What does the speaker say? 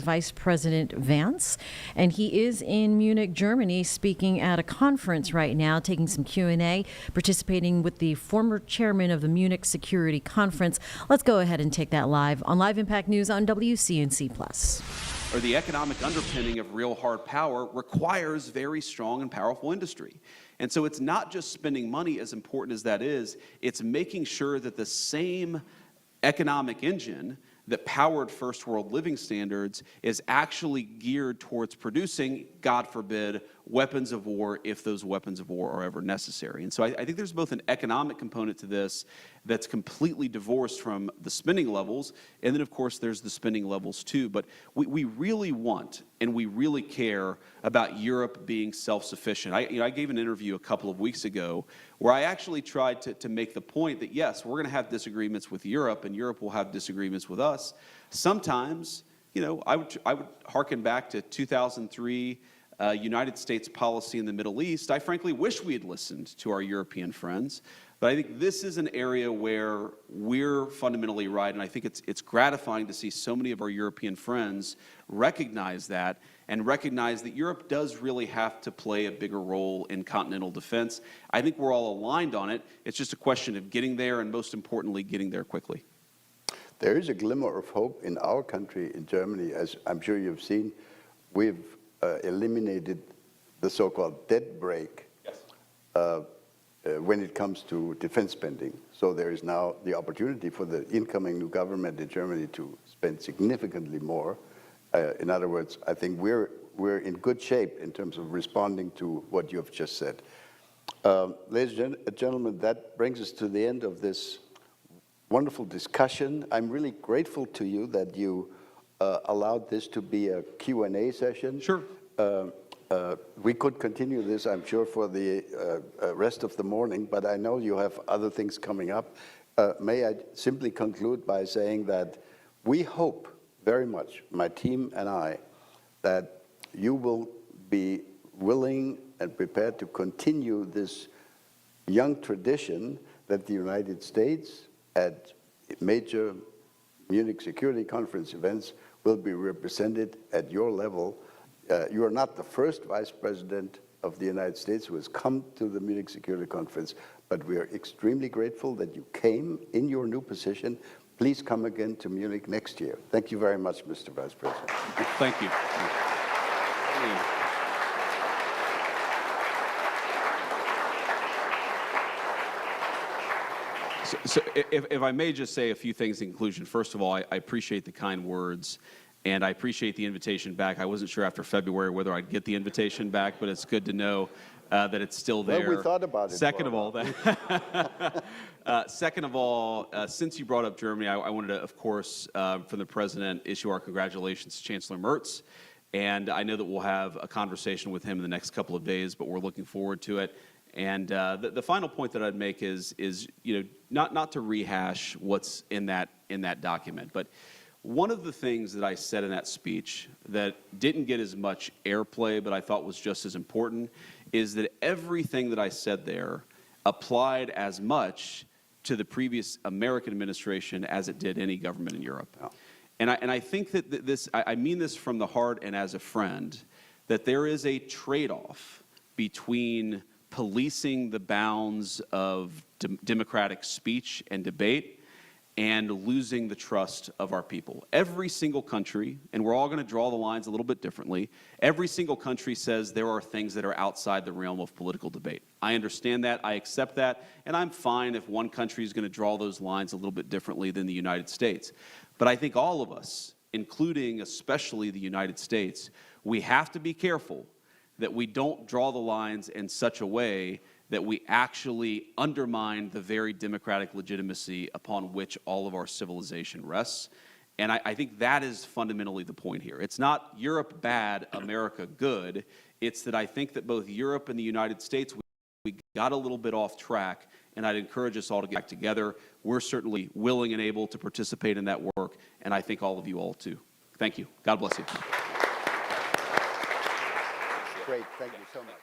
Vice President Vance, and he is in Munich, Germany, speaking at a conference right now, taking some Q&A, participating with the former chairman of the Munich Security Conference. Let's go ahead and take that live on Live Impact News on WCNC+. Or the economic underpinning of real hard power requires very strong and powerful industry. And so it's not just spending money, as important as that is, it's making sure that the same economic engine that powered first world living standards is actually geared towards producing, God forbid, weapons of war if those weapons of war are ever necessary. And so I think there's both an economic component to this that's completely divorced from the spending levels, and then of course there's the spending levels too. But we really want and we really care about Europe being self-sufficient. I gave an interview a couple of weeks ago where I actually tried to make the point that yes, we're going to have disagreements with Europe and Europe will have disagreements with us. Sometimes, I would hearken back to 2003 United States policy in the Middle East. I frankly wish we had listened to our European friends, but I think this is an area where we're fundamentally right, and I think it's gratifying to see so many of our European friends recognize that and recognize that Europe does really have to play a bigger role in continental defense. I think we're all aligned on it. It's just a question of getting there, and most importantly, getting there quickly. There is a glimmer of hope in our country, in Germany. As I'm sure you've seen, we've eliminated the so-called debt brake. Yes. When it comes to defense spending. So there is now the opportunity for the incoming new government in Germany to spend significantly more. In other words, I think we're in good shape in terms of responding to what you've just said. Ladies and gentlemen, that brings us to the end of this wonderful discussion. I'm really grateful to you that you allowed this to be a Q&A session. Sure. We could continue this, I'm sure, for the rest of the morning, but I know you have other things coming up. May I simply conclude by saying that we hope very much, my team and I, that you will be willing and prepared to continue this young tradition that the United States at major Munich Security Conference events will be represented at your level. You are not the first Vice President of the United States who has come to the Munich Security Conference, but we are extremely grateful that you came in your new position. Please come again to Munich next year. Thank you very much, Mr. Vice President. Thank you. So if I may just say a few things in conclusion. First of all, I appreciate the kind words, and I appreciate the invitation back. I wasn't sure after February whether I'd get the invitation back, but it's good to know that it's still there. Well, we thought about it. Second of all, since you brought up Germany, I wanted to, of course, from the President, issue our congratulations to Chancellor Merz. And I know that we'll have a conversation with him in the next couple of days, but we're looking forward to it. And the final point that I'd make is not to rehash what's in that document, but one of the things that I said in that speech that didn't get as much airplay, but I thought was just as important, is that everything that I said there applied as much to the previous American administration as it did any government in Europe. Oh. And I think that this, I mean this from the heart and as a friend, that there is a trade-off between policing the bounds of democratic speech and debate and losing the trust of our people. Every single country, and we're all going to draw the lines a little bit differently, every single country says there are things that are outside the realm of political debate. I understand that, I accept that, and I'm fine if one country is going to draw those lines a little bit differently than the United States. But I think all of us, including especially the United States, we have to be careful that we don't draw the lines in such a way that we actually undermine the very democratic legitimacy upon which all of our civilization rests. And I think that is fundamentally the point here. It's not Europe bad, America good. It's that I think that both Europe and the United States, we got a little bit off track, and I'd encourage us all to get back together. We're certainly willing and able to participate in that work, and I think all of you all too. Thank you. God bless you. Great. Thank you so much.